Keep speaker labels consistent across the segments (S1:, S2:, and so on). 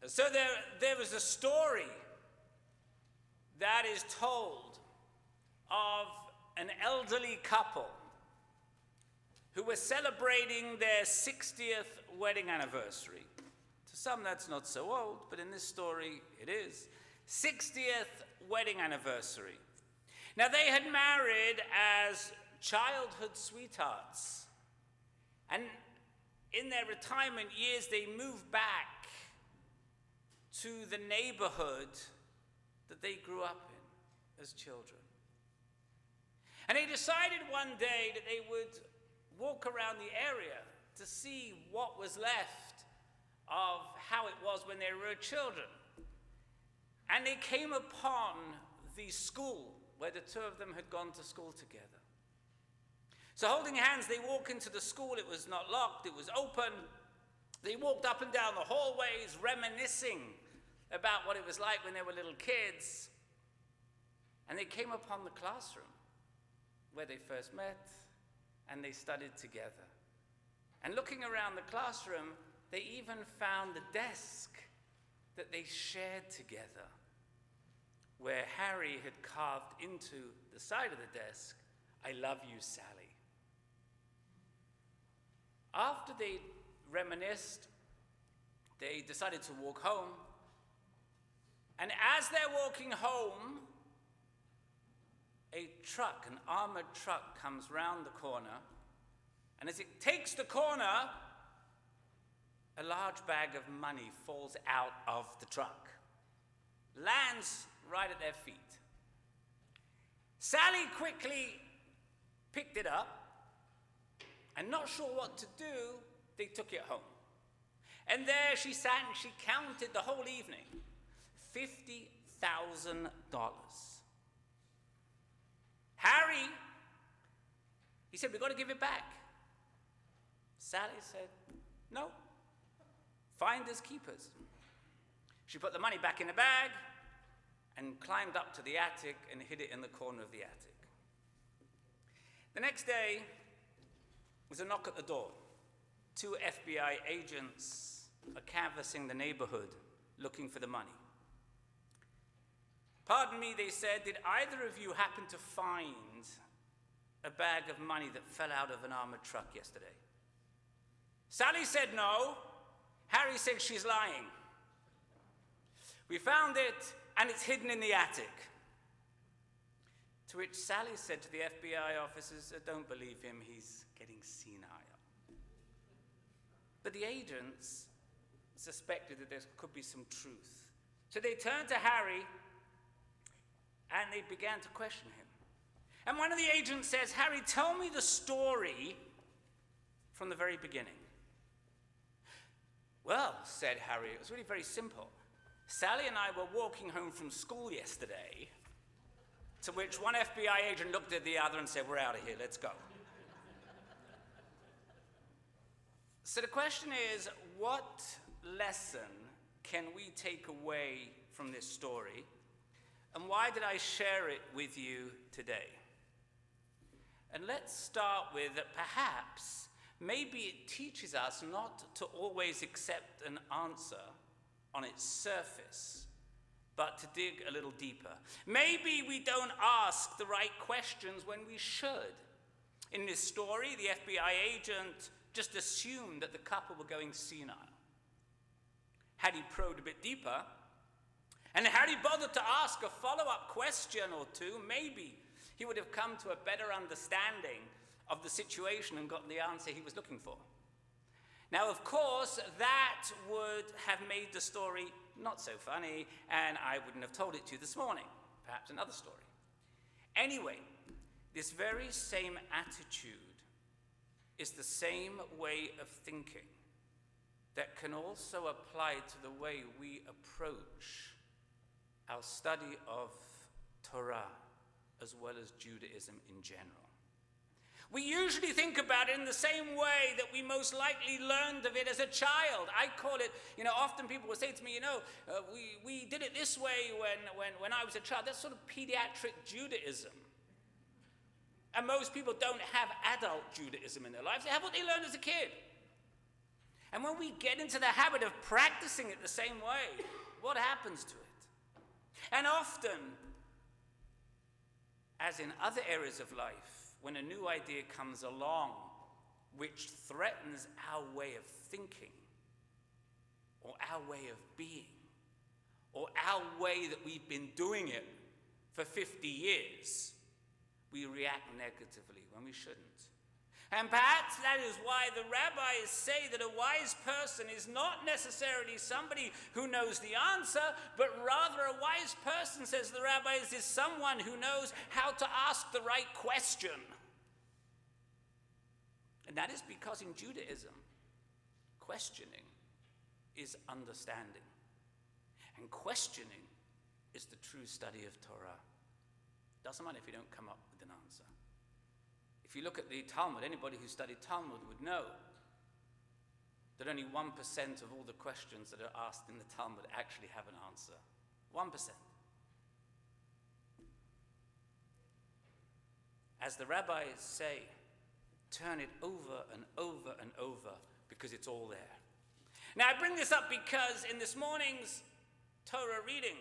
S1: So there was a story that is told of an elderly couple who were celebrating their 60th wedding anniversary. To some, that's not so old, but in this story, it is. 60th wedding anniversary. Now, they had married as childhood sweethearts. And in their retirement years, they moved back to the neighborhood that they grew up in as children. And they decided one day that they would walk around the area to see what was left of how it was when they were children. And they came upon the school where the two of them had gone to school together. So holding hands, they walk into the school. It was not locked, it was open. They walked up and down the hallways, reminiscing about what it was like when they were little kids. And they came upon the classroom where they first met, and they studied together. And looking around the classroom, they even found the desk that they shared together, where Harry had carved into the side of the desk, "I love you, Sally." After they reminisced, they decided to walk home. And as they're walking home, a truck, an armored truck, comes round the corner. And as it takes the corner, a large bag of money falls out of the truck, lands right at their feet. Sally quickly picked it up, and not sure what to do, they took it home. And there she sat and she counted the whole evening, $50,000. Harry, he said, "We've got to give it back." Sally said, "No, finders keepers." She put the money back in the bag and climbed up to the attic and hid it in the corner of the attic. The next day was a knock at the door. 2 FBI agents are canvassing the neighborhood looking for the money. "Pardon me," they said, "did either of you happen to find a bag of money that fell out of an armored truck yesterday?" Sally said no. Harry said she's lying. "We found it, and it's hidden in the attic." To which Sally said to the FBI officers, "Don't believe him, he's getting senile." But the agents suspected that there could be some truth. So they turned to Harry, and they began to question him. And one of the agents says, "Harry, tell me the story from the very beginning." "Well," said Harry, "it was really very simple. Sally and I were walking home from school yesterday," to which one FBI agent looked at the other and said, "We're out of here, let's go." So the question is, what lesson can we take away from this story? And why did I share it with you today? And let's start with that perhaps, maybe it teaches us not to always accept an answer on its surface, but to dig a little deeper. Maybe we don't ask the right questions when we should. In this story, the FBI agent just assumed that the couple were going senile. Had he probed a bit deeper, and had he bothered to ask a follow-up question or two, maybe he would have come to a better understanding of the situation and gotten the answer he was looking for. Now, of course, that would have made the story not so funny, and I wouldn't have told it to you this morning. Perhaps another story. Anyway, this very same attitude is the same way of thinking that can also apply to the way we approach our study of Torah as well as Judaism in general. We usually think about it in the same way that we most likely learned of it as a child. I call it, often people will say to me, we did it this way when I was a child. That's sort of pediatric Judaism. And most people don't have adult Judaism in their lives. They have what they learned as a kid. And when we get into the habit of practicing it the same way, what happens to it? And often, as in other areas of life, when a new idea comes along which threatens our way of thinking, or our way of being, or our way that we've been doing it for 50 years, we react negatively when we shouldn't. And perhaps that is why the rabbis say that a wise person is not necessarily somebody who knows the answer, but rather a wise person, says the rabbis, is someone who knows how to ask the right question. And that is because in Judaism, questioning is understanding. And questioning is the true study of Torah. Doesn't matter if you don't come up with an answer. If you look at the Talmud, anybody who studied Talmud would know that only 1% of all the questions that are asked in the Talmud actually have an answer. 1%. As the rabbis say, turn it over and over and over because it's all there. Now I bring this up because in this morning's Torah reading,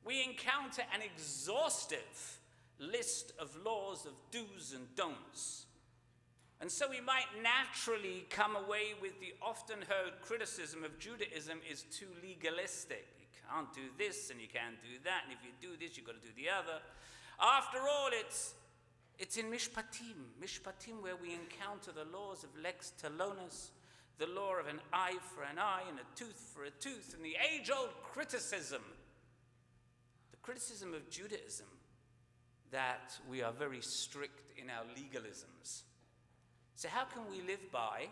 S1: we encounter an exhaustive list of laws of do's and don'ts. And so we might naturally come away with the often heard criticism of Judaism is too legalistic. You can't do this and you can't do that, and if you do this, you've got to do the other. After all, it's in Mishpatim, where we encounter the laws of lex talionis, the law of an eye for an eye and a tooth for a tooth, and the age-old criticism, the criticism of Judaism, that we are very strict in our legalisms. So how can we live by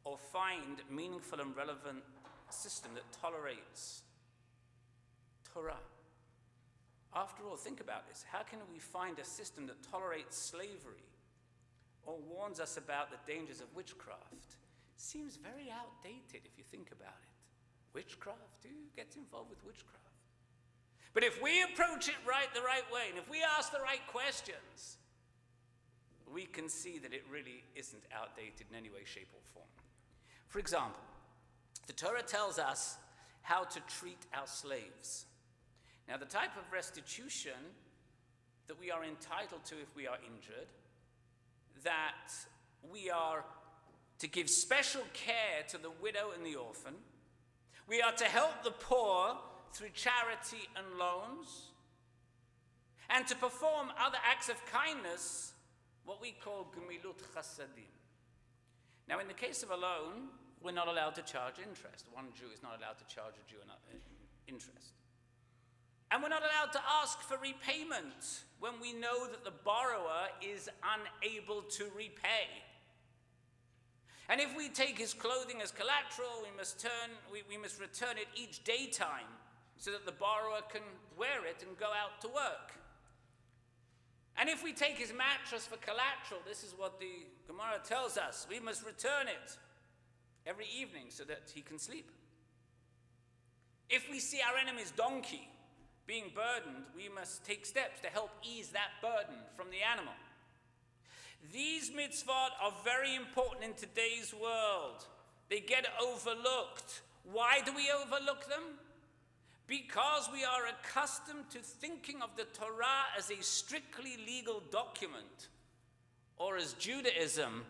S1: or find meaningful and relevant system that tolerates Torah? After all, think about this. How can we find a system that tolerates slavery or warns us about the dangers of witchcraft? Seems very outdated if you think about it. Witchcraft? Who gets involved with witchcraft? But if we approach it the right way, and if we ask the right questions, we can see that it really isn't outdated in any way, shape, or form. For example, the Torah tells us how to treat our slaves. Now, the type of restitution that we are entitled to if we are injured, that we are to give special care to the widow and the orphan, we are to help the poor through charity and loans, and to perform other acts of kindness, what we call gemilut chasadim. Now, in the case of a loan, we're not allowed to charge interest. One Jew is not allowed to charge a Jew interest. And we're not allowed to ask for repayment when we know that the borrower is unable to repay. And if we take his clothing as collateral, we must return it each daytime so that the borrower can wear it and go out to work. And if we take his mattress for collateral, this is what the Gemara tells us, we must return it every evening so that he can sleep. If we see our enemy's donkey being burdened, we must take steps to help ease that burden from the animal. These mitzvot are very important in today's world. They get overlooked. Why do we overlook them? Because we are accustomed to thinking of the Torah as a strictly legal document, or as Judaism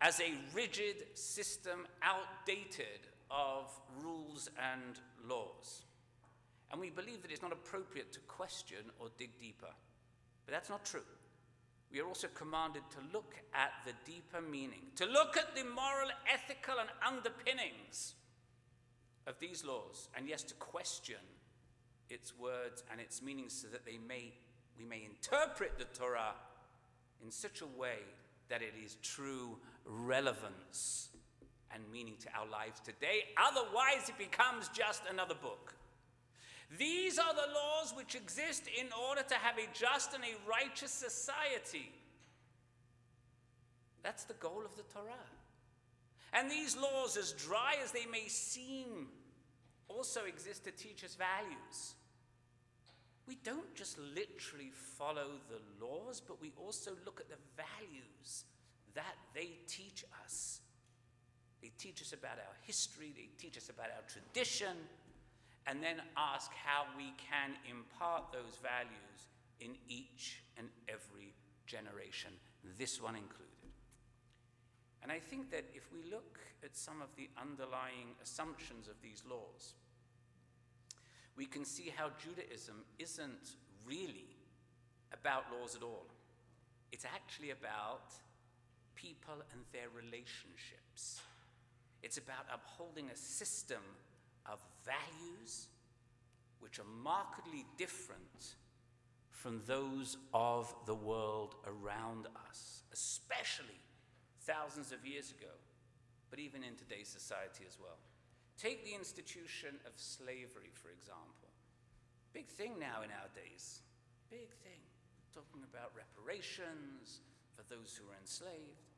S1: as a rigid system outdated of rules and laws. And we believe that it's not appropriate to question or dig deeper. But that's not true. We are also commanded to look at the deeper meaning, to look at the moral, ethical, and underpinnings of these laws, and yes, to question its words and its meanings so that we may interpret the Torah in such a way that it is true relevance and meaning to our lives today. Otherwise, it becomes just another book. These are the laws which exist in order to have a just and a righteous society. That's the goal of the Torah. And these laws, as dry as they may seem, also exist to teach us values. We don't just literally follow the laws, but we also look at the values that they teach us. They teach us about our history, they teach us about our tradition, and then ask how we can impart those values in each and every generation, this one included. And I think that if we look at some of the underlying assumptions of these laws, we can see how Judaism isn't really about laws at all. It's actually about people and their relationships. It's about upholding a system of values which are markedly different from those of the world around us, especially thousands of years ago, but even in today's society as well. Take the institution of slavery, for example. Big thing now in our days. Big thing. Talking about reparations for those who were enslaved.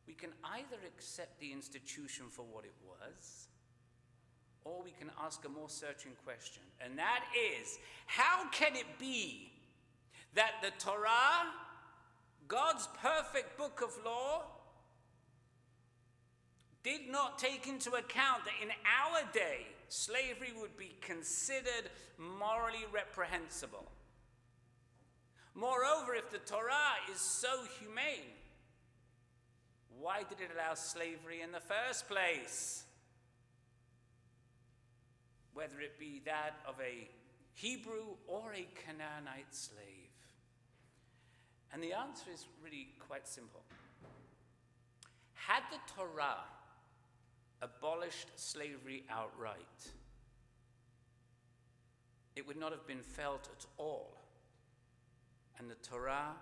S1: We can either accept the institution for what it was, or we can ask a more searching question, and that is, how can it be that the Torah, God's perfect book of law, did not take into account that in our day, slavery would be considered morally reprehensible? Moreover, if the Torah is so humane, why did it allow slavery in the first place? Whether it be that of a Hebrew or a Canaanite slave. And the answer is really quite simple. Had the Torah abolished slavery outright, it would not have been felt at all, and the Torah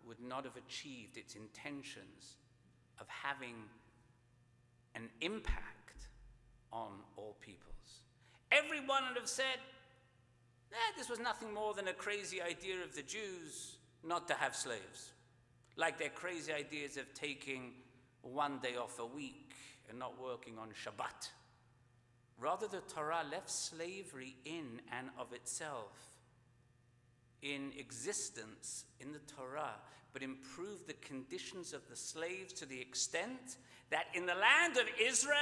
S1: would not have achieved its intentions of having an impact on all peoples. Everyone would have said, this was nothing more than a crazy idea of the Jews not to have slaves, like their crazy ideas of taking one day off a week and not working on Shabbat. Rather, the Torah left slavery in and of itself in existence in the Torah, but improved the conditions of the slaves to the extent that in the land of Israel,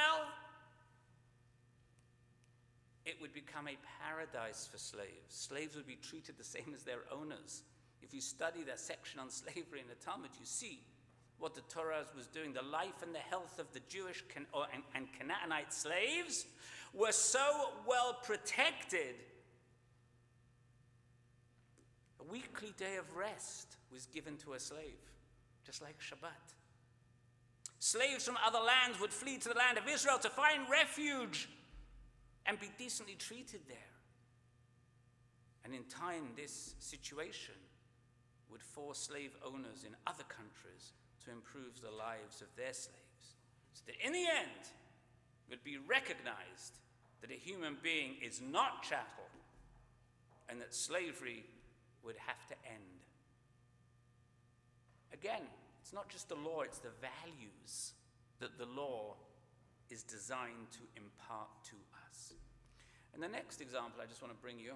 S1: it would become a paradise for slaves. Slaves would be treated the same as their owners. If you study that section on slavery in the Talmud, you see what the Torah was doing. The life and the health of the Jewish and Canaanite slaves were so well protected. A weekly day of rest was given to a slave, just like Shabbat. Slaves from other lands would flee to the land of Israel to find refuge and be decently treated there. And in time, this situation would force slave owners in other countries to improve the lives of their slaves, so that in the end, it would be recognized that a human being is not chattel, and that slavery would have to end. Again, it's not just the law, it's the values that the law is designed to impart to us. And the next example I just want to bring you,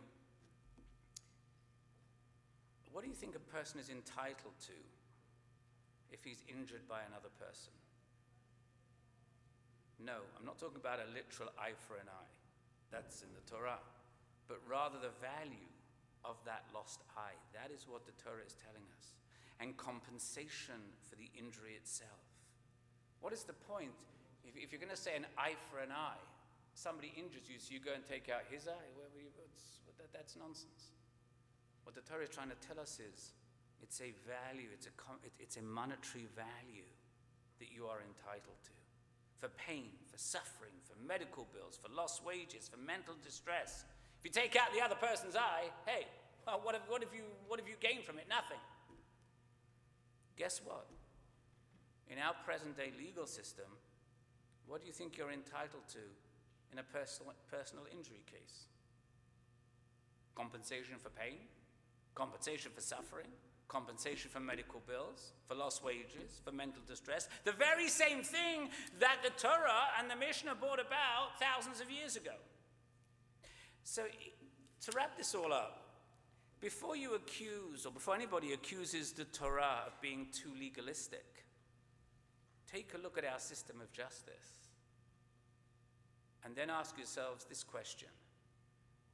S1: what do you think a person is entitled to if he's injured by another person? No, I'm not talking about a literal eye for an eye. That's in the Torah. But rather the value of that lost eye. That is what the Torah is telling us. And compensation for the injury itself. What is the point? If you're going to say an eye for an eye, somebody injures you, so you go and take out his eye. That's nonsense. What the Torah is trying to tell us is, it's a value, it's a monetary value that you are entitled to. For pain, for suffering, for medical bills, for lost wages, for mental distress. If you take out the other person's eye, hey, well, what have you gained from it? Nothing. Guess what? In our present day legal system, what do you think you're entitled to in a personal injury case? Compensation for pain? Compensation for suffering? Compensation for medical bills, for lost wages, for mental distress. The very same thing that the Torah and the Mishnah brought about thousands of years ago. So, to wrap this all up, before you accuse, or before anybody accuses the Torah of being too legalistic, take a look at our system of justice. And then ask yourselves this question: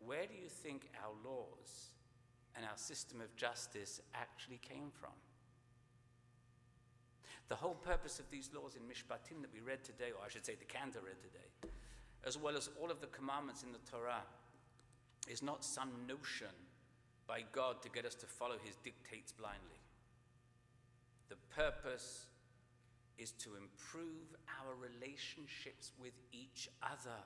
S1: where do you think our laws and our system of justice actually came from? The whole purpose of these laws in Mishpatim that we read today, or I should say the Cantor read today, as well as all of the commandments in the Torah, is not some notion by God to get us to follow his dictates blindly. The purpose is to improve our relationships with each other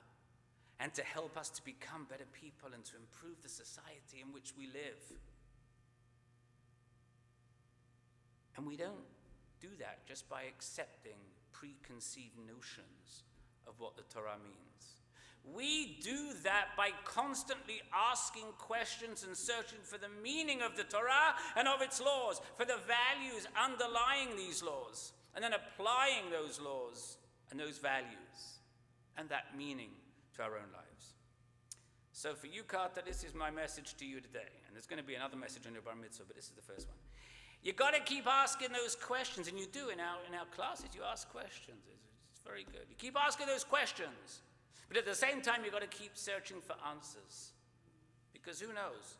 S1: and to help us to become better people and to improve the society in which we live. And we don't do that just by accepting preconceived notions of what the Torah means. We do that by constantly asking questions and searching for the meaning of the Torah and of its laws, for the values underlying these laws, and then applying those laws and those values and that meaning to our own lives. So for you, Carter, this is my message to you today. And there's going to be another message on your bar mitzvah, but this is the first one. You've got to keep asking those questions, and you do in our classes. You ask questions. It's very good. You keep asking those questions. But at the same time, you've got to keep searching for answers. Because who knows?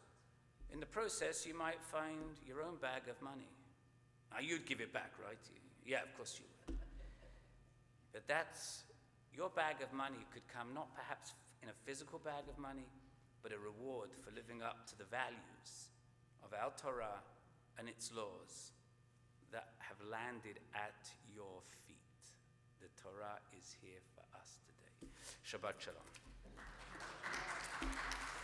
S1: In the process, you might find your own bag of money. Now, you'd give it back, right? Yeah, of course you would. But your bag of money could come not perhaps in a physical bag of money, but a reward for living up to the values of our Torah and its laws that have landed at your feet. The Torah is here for us today. Shabbat Shalom.